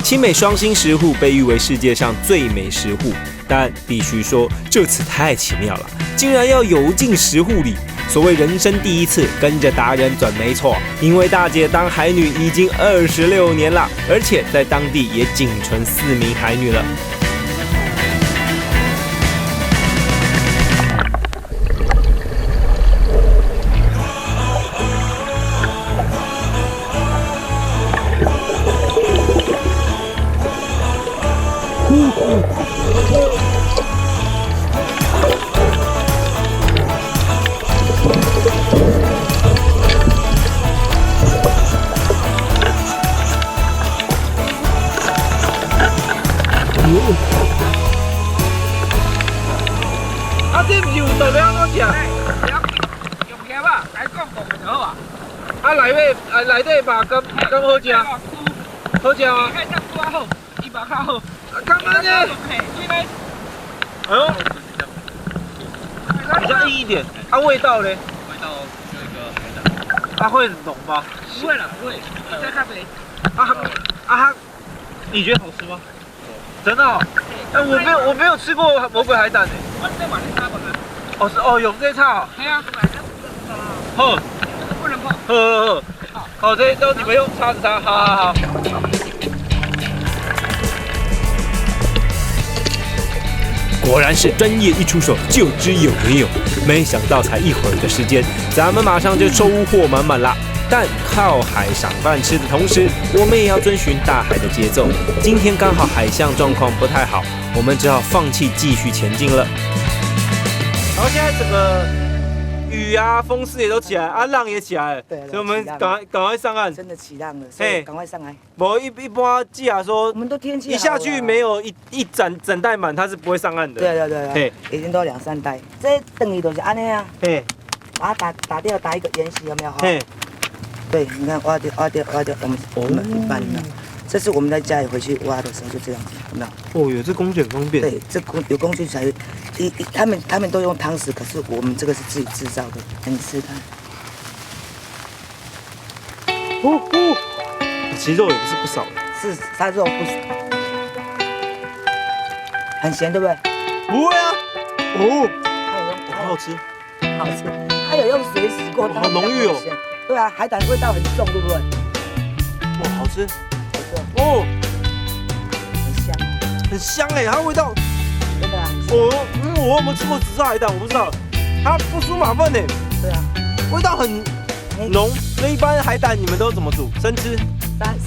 清美双星石户被誉为世界上最美石户，但必须说这次太奇妙了，竟然要游进石户里。所谓人生第一次，跟着达人转没错，因为大姐当海女已经26年了，而且在当地也仅存4名海女了。啊，这不是有豆苗我食？用夹啊，来讲讲就好啊。啊，内底肉敢好食？好食啊！伊较好，伊肉较好。干嘛呢？哎呦，比较硬一点。啊，味道呢？味道就一个海胆。它会很浓吗？不会啦，不会。再咖啡。你觉得好吃吗？真的哦。哎，我没有吃过魔鬼海胆诶。用这炒。系啊。好。不能碰。好。好，这都你们用叉子叉，好。果然是专业一出手就知有没有，没想到才一会儿的时间，咱们马上就收获满满啦。但靠海赏饭吃的同时，我们也要遵循大海的节奏。今天刚好海象状况不太好，我们只好放弃继续前进了。然后现在整个雨啊、风势也都起来，啊，浪也起来了，对，所以我们赶快上岸。真的起浪了，所以赶快上来。一般记啊说，我们都天气好一下去没有一整袋满，它是不会上岸的。对，已经都2、3袋。这等于就是安尼啊，把它打掉，打一个圆形，有没有？对，你看挖掉，我们一般的。这是我们在家里回去挖的时候就这样子，有没有？哦，有这工具很方便。对，有工具才，他们都用汤匙，可是我们这个是自己制造的，你试看。其实肉也不是不少，是它肉不少，很咸，对不对？不会啊，好好吃，好吃。它有用水洗过，好浓郁哦。对啊，海胆味道很重，对不对？哇，好吃，哦，很香，很香哎，它味道真的啊。我有没有吃过紫砂海胆？我不知道，它不输马粪哎。对啊，味道很浓。那一般海胆你们都怎么煮？生吃？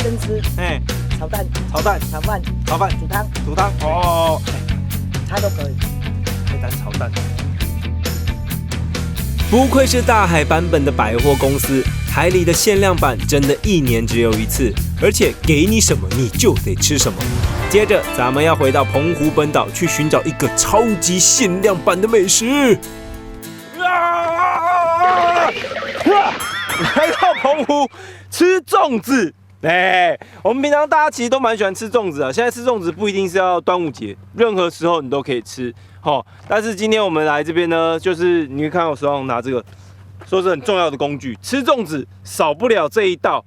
生吃。炒蛋、炒饭、煮汤。哦，它都可以。海胆炒蛋。不愧是大海版本的百货公司，海里的限量版真的1年只有一次，而且给你什么你就得吃什么。接着，咱们要回到澎湖本岛去寻找一个超级限量版的美食。来到澎湖吃粽子，我们平常大家其实都蛮喜欢吃粽子啊。现在吃粽子不一定是要端午节，任何时候你都可以吃。但是今天我们来这边呢，就是你会看到我手上拿这个，说是很重要的工具，吃粽子少不了这一道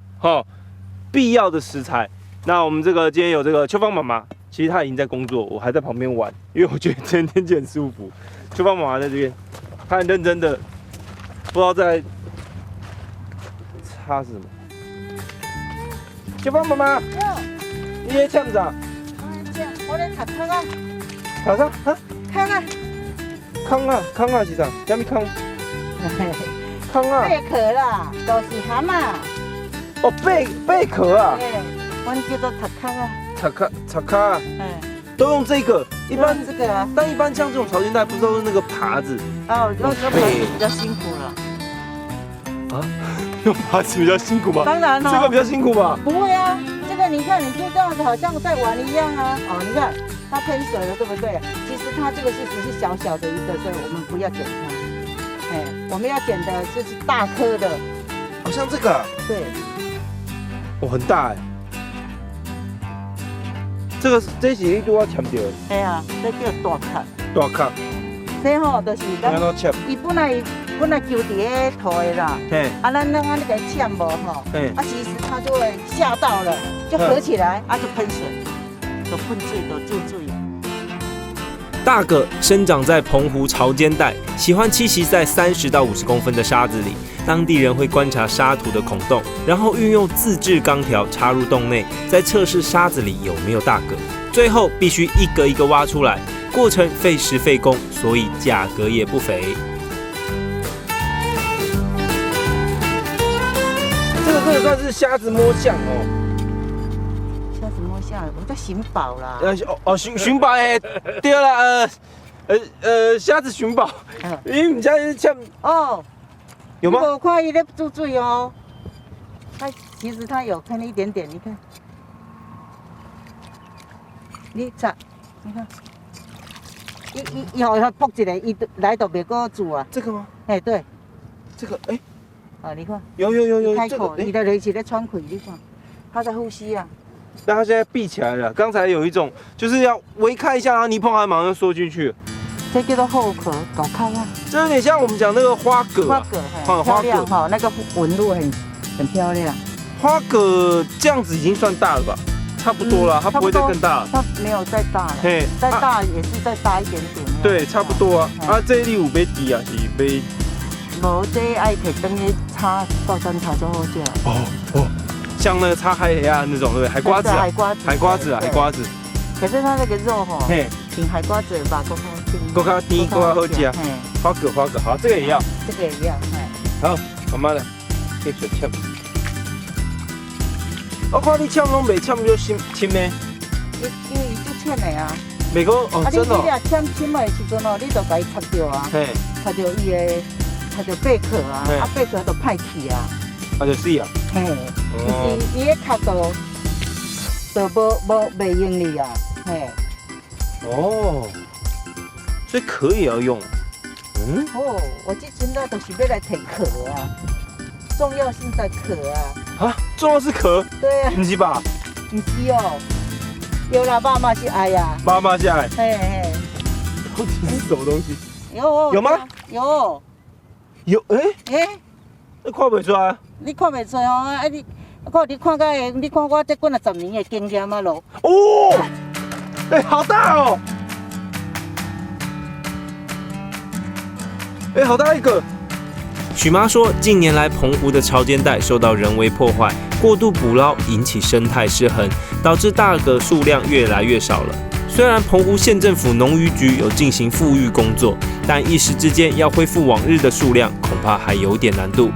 必要的食材。那我们这个今天有这个秋芳妈妈，其实她已经在工作，我还在旁边玩，因为我觉得今天天气很舒服。秋芳妈妈在这边，她很认真的，不知道在擦什么。秋芳妈妈，你在唱啥？我在读汤啊。读啥？康啊是啥？什么康？康啊。贝壳啦，都是蛤蟆。哦，贝壳啊。我们叫做塔卡啊。塔卡。都用这个。一般这个啊。但一般像这种潮间带，不是都是那个耙子？用耙子比较辛苦了。用耙子比较辛苦吗？当然了。这个比较辛苦吧？不会啊，这个你看，你就这样子，好像在玩一样啊。你看。它喷水了，对不对？其实它这个只是小小的一个，所以我们不要剪它。我们要剪的就是大颗的。好像这个啊。对。很大哎。这是你拄我切掉的。这叫大壳。大壳。这吼就是咱，伊本来本来揪伫个土的啦，嘿，啊，咱那个呛无吼，嘿啊，其实它就会吓到了，就合起来，啊，就喷水，就喷水，就注水。大蛤生长在澎湖潮间带，喜欢栖息在30到50公分的沙子里。当地人会观察沙土的孔洞，然后运用自制钢条插入洞内，再测试沙子里有没有大蛤。最后必须一个一个挖出来，过程费时费工，所以价格也不菲。这个算是虾子摸象哦。虾子摸象，我在寻宝啦。寻宝诶，对啦，虾子寻宝，因为你家是像哦，有吗？我看伊在注水哦，它其实它有喷一点点，你看，你查，你看，以后它扑一个，伊来都别个住啊。这个吗？哎，对，这个哎，啊，你看，有开口，这个伊的人是在喘气，你看，他在呼吸啊。但它现在闭起来了。刚才有一种就是要微开一下，然后你一碰它马上就缩进去。这叫做后壳搞开啊，这有点像我们讲那个花蛤啊，花蛤，漂亮哈，那个纹路很漂亮。花蛤这样子已经算大了吧？差不多了，它不会再更大了。它没有再大了，嘿，再大也是再大一点点。对，差不多啊。啊，这里有被低啊，是被。无，这爱摕等于炒高山炒就好食。哦，像那个炒海虾那种，对不对？海瓜子啊，海瓜子。可是它那个肉哈，嘿，比海瓜子吧更好吃，更加甜，更加好吃啊。花蛤，好，这个也要。这个也要，好，慢慢的，继续切。我看你切拢袂切就深的。因为就忝的啊。袂个哦，真的。你若忝的时阵哦，你就把伊拆掉啊，拆掉伊的，拆掉贝壳啊，啊贝壳就歹去啊。啊，就死啊。嘿，就是伊的壳度，就袂用哩啊，嘿。哦，所以壳也要用。嗯。哦，我这阵呢就是要来摕壳啊，重要性在壳啊。啊，重要是壳。对啊。不是吧？不是哦，有啦，爸妈是爱呀。妈妈是爱。嘿嘿。到底是什么东西？有吗？有。你看不出来。你看袂出哦，啊你看到的，你看我这几10年的经验啊咯。哦，好大哦！好大一个。许妈说，近年来澎湖的潮间带受到人为破坏，过度捕捞引起生态失衡，导致大蛤数量越来越少了。虽然澎湖县政府农渔局有进行复育工作，但一时之间要恢复往日的数量，恐怕还有点难度。